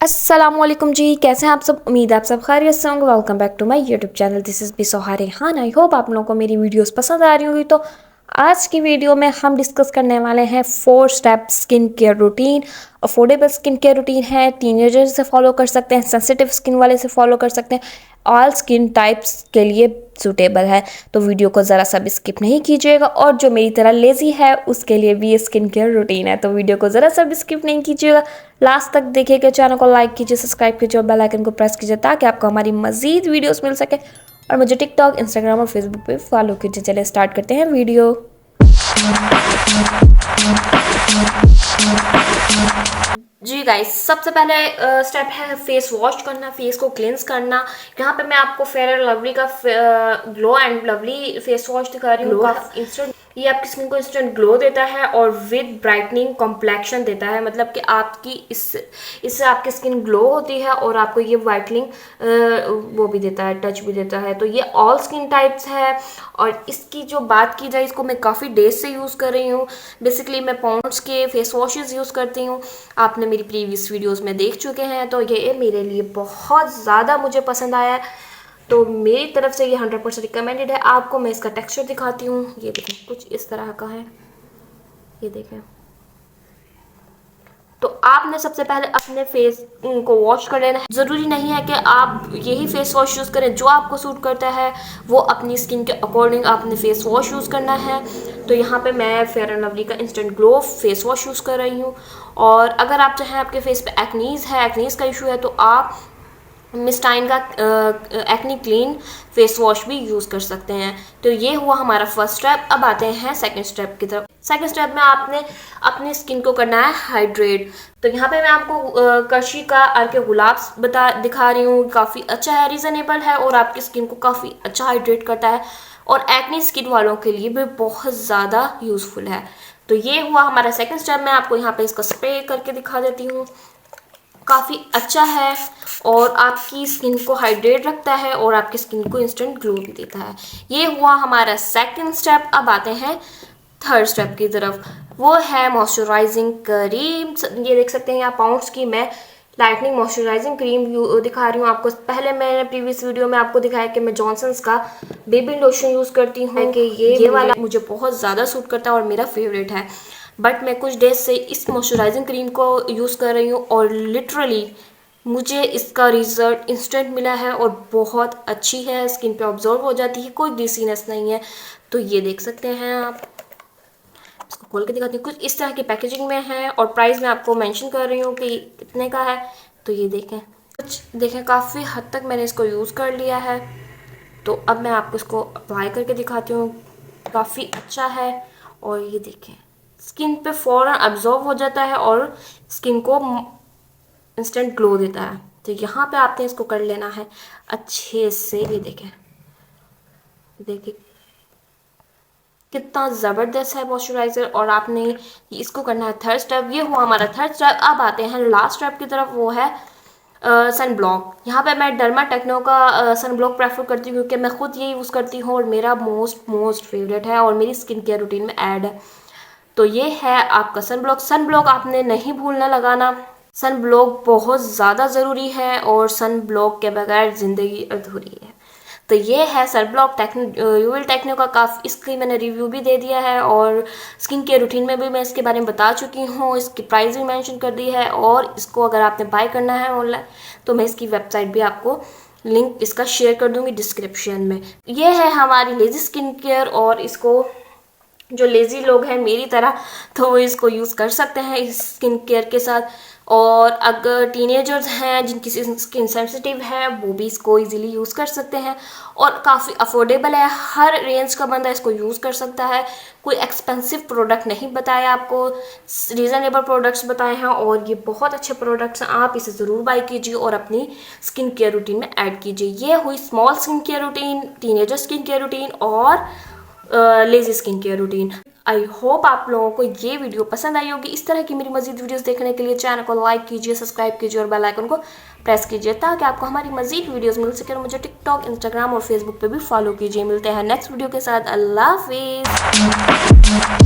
अस्सलामुअलैकुम जी, कैसे हैं आप सब। उम्मीद है आप सब खैरियत से होंगे। Welcome back to my YouTube channel. This is Bisoha Rehan. I hope आप लोगों को मेरी वीडियोस पसंद आ रही होंगी। तो आज की वीडियो में हम डिस्कस करने वाले हैं 4 step skin care routine. Affordable skin care routine है, टीनेजर से फॉलो कर सकते हैं, सेंसिटिव स्किन वाले से फॉलो कर सकते हैं, ऑल स्किन टाइप्स के लिए सूटेबल है। तो वीडियो को ज़रा सा भी स्किप नहीं कीजिएगा। और जो मेरी तरह लेज़ी है उसके लिए भी ये स्किन केयर रूटीन है, तो वीडियो को ज़रा सा भी स्किप नहीं कीजिएगा। लास्ट तक देखिएगा, चैनल को लाइक कीजिए, सब्सक्राइब कीजिए और बेल आइकन को प्रेस कीजिए ताकि आपको हमारी मज़ीद वीडियोस मिल सके। और मुझे टिकटॉक, इंस्टाग्राम और फेसबुक पे फॉलो कीजिए। चलिए स्टार्ट करते हैं वीडियो। जी गाइस, सबसे पहले स्टेप है फेस वॉश करना, फेस को क्लिनस करना। यहाँ पे मैं आपको फेयर एंड लवली का glow and lovely face wash दिखा रही हूँ। इंस्टेंट ये आपकी स्किन को इंस्टेंट ग्लो देता है और विद ब्राइटनिंग कॉम्प्लेक्शन देता है। मतलब कि आपकी इससे आपकी स्किन ग्लो होती है और आपको ये वाइटनिंग वो भी देता है, टच भी देता है। तो ये ऑल स्किन टाइप्स है। और इसकी जो बात की जाए, इसको मैं काफ़ी डेज से यूज़ कर रही हूँ। बेसिकली मैं पॉन्ड्स के फेस वॉशेज़ यूज़ करती हूँ। आपने मेरी प्रीवियस वीडियोस में देख चुके हैं। तो ये मेरे लिए बहुत ज़्यादा मुझे पसंद आया है। तो मेरी तरफ से ये 100% रिकमेंडेड है। आपको मैं इसका टेक्सचर दिखाती हूँ। ये देखें, कुछ इस तरह का है। ये देखें। तो आपने सबसे पहले अपने फेस को वॉश कर लेना है। ज़रूरी नहीं है कि आप यही फेस वॉश यूज़ करें, जो आपको सूट करता है वो अपनी स्किन के अकॉर्डिंग आपने फेस वॉश यूज़ करना है। तो यहाँ पे मैं फेयर एंड लवली का instant glow face wash use कर रही हूँ। और अगर आप चाहें, आपके फेस पे एक्नीज़ है, एक्नीज़ का इशू है, तो आप मिस्टाइन का एक्नी क्लीन फेस वॉश भी यूज़ कर सकते हैं। तो ये हुआ हमारा फर्स्ट स्टेप। अब आते हैं सेकंड स्टेप की तरफ। सेकंड स्टेप में आपने अपनी स्किन को करना है हाइड्रेट। तो यहाँ पे मैं आपको कर्शी का अर्के गुलाब दिखा रही हूँ। काफ़ी अच्छा है, रीज़नेबल है और आपकी स्किन को काफ़ी अच्छा हाइड्रेट करता है और एक्नी स्किन वालों के लिए भी बहुत ज़्यादा यूज़फुल है। तो ये हुआ हमारा सेकंड स्टेप। मैं आपको यहाँ पे इसका स्प्रे करके दिखा देती हूँ। काफ़ी अच्छा है और आपकी स्किन को हाइड्रेट रखता है और आपकी स्किन को इंस्टेंट ग्लो भी देता है। ये हुआ हमारा सेकंड स्टेप। अब आते हैं थर्ड स्टेप की तरफ। वो है मॉइस्चराइजिंग क्रीम। ये देख सकते हैं यहाँ पाउंड्स की मैं लाइटनिंग मॉइस्चराइजिंग क्रीम दिखा रही हूँ आपको। पहले मैंने प्रीवियस वीडियो में आपको दिखाया कि मैं जॉनसन्स का बेबी लोशन यूज़ करती हूँ कि ये वाला मुझे बहुत ज़्यादा सूट करता है और मेरा फेवरेट है। बट मैं कुछ डेज से इस मॉइस्चराइजिंग क्रीम को यूज़ कर रही हूँ और लिटरली मुझे इसका रिज़ल्ट इंस्टेंट मिला है और बहुत अच्छी है। स्किन पे ऑब्जर्व हो जाती है, कोई ग्रीसीनेस नहीं है। तो ये देख सकते हैं आप। इसको खोल के दिखाती हूँ। कुछ इस तरह की पैकेजिंग में है और प्राइस मैं आपको मेंशन कर रही हूँ कि कितने का है। तो ये देखें, कुछ देखें, काफ़ी हद तक मैंने इसको यूज़ कर लिया है। तो अब मैं आपको इसको अप्लाई करके दिखाती हूँ। काफ़ी अच्छा है और ये देखें, स्किन पे फ़ौरन अब्जॉर्ब हो जाता है और स्किन को इंस्टेंट ग्लो देता है। तो यहाँ पे आपने इसको कर लेना है अच्छे से। ये देखें, देखिए कितना ज़बरदस्त है मॉइस्चराइज़र। और आपने इसको करना है थर्ड स्टेप। ये हुआ हमारा थर्ड स्टेप। अब आते हैं लास्ट स्टेप की तरफ। वो है सन ब्लॉक। यहाँ पे मैं डर्मा टेक्नो का सन ब्लॉक प्रेफर करती हूँ क्योंकि मैं खुद ये यूज़ करती हूँ और मेरा मोस्ट फेवरेट है और मेरी स्किन केयर रूटीन में ऐड है। तो ये है आपका सन ब्लॉक। सन ब्लॉक आपने नहीं भूलना लगाना। सन ब्लॉक बहुत ज़्यादा ज़रूरी है और सन ब्लॉक के बगैर ज़िंदगी अधूरी है। तो ये है सन ब्लॉक यूविल टेक्नो का। काफ़ी इसकी मैंने रिव्यू भी दे दिया है और स्किन केयर रूटीन में भी मैं इसके बारे में बता चुकी हूँ। इसकी प्राइस भी मेंशन कर दी है और इसको अगर आपने बाय करना है ऑनलाइन तो मैं इसकी वेबसाइट भी आपको लिंक इसका शेयर कर दूँगी डिस्क्रिप्शन में। ये है हमारी लेज़ी स्किन केयर और इसको जो लेज़ी लोग हैं मेरी तरह तो वो इसको यूज़ कर सकते हैं इस स्किन केयर के साथ। और अगर टीनेजर्स हैं जिनकी स्किन सेंसिटिव है वो भी इसको इजीली यूज़ कर सकते हैं और काफ़ी अफोर्डेबल है। हर रेंज का बंदा इसको यूज़ कर सकता है। कोई एक्सपेंसिव प्रोडक्ट नहीं बताया आपको, रीज़नेबल प्रोडक्ट्स बताए हैं और ये बहुत अच्छे प्रोडक्ट्स हैं। आप इसे ज़रूर बाय कीजिए और अपनी स्किन केयर रूटीन में ऐड कीजिए। ये हुई small skin care routine, teenager skin care routine और lazy skin care routine. I hope आप लोगों को ये वीडियो पसंद आई होगी। इस तरह की मेरी मजीद वीडियोस देखने के लिए चैनल को लाइक कीजिए, सब्सक्राइब कीजिए और बेल आइकन को प्रेस कीजिए ताकि आपको हमारी मजीद वीडियोस मिल सके। और मुझे टिकटॉक, इंस्टाग्राम और फेसबुक पे भी फॉलो कीजिए। मिलते हैं नेक्स्ट वीडियो के साथ। अल्लाह हाफिज़।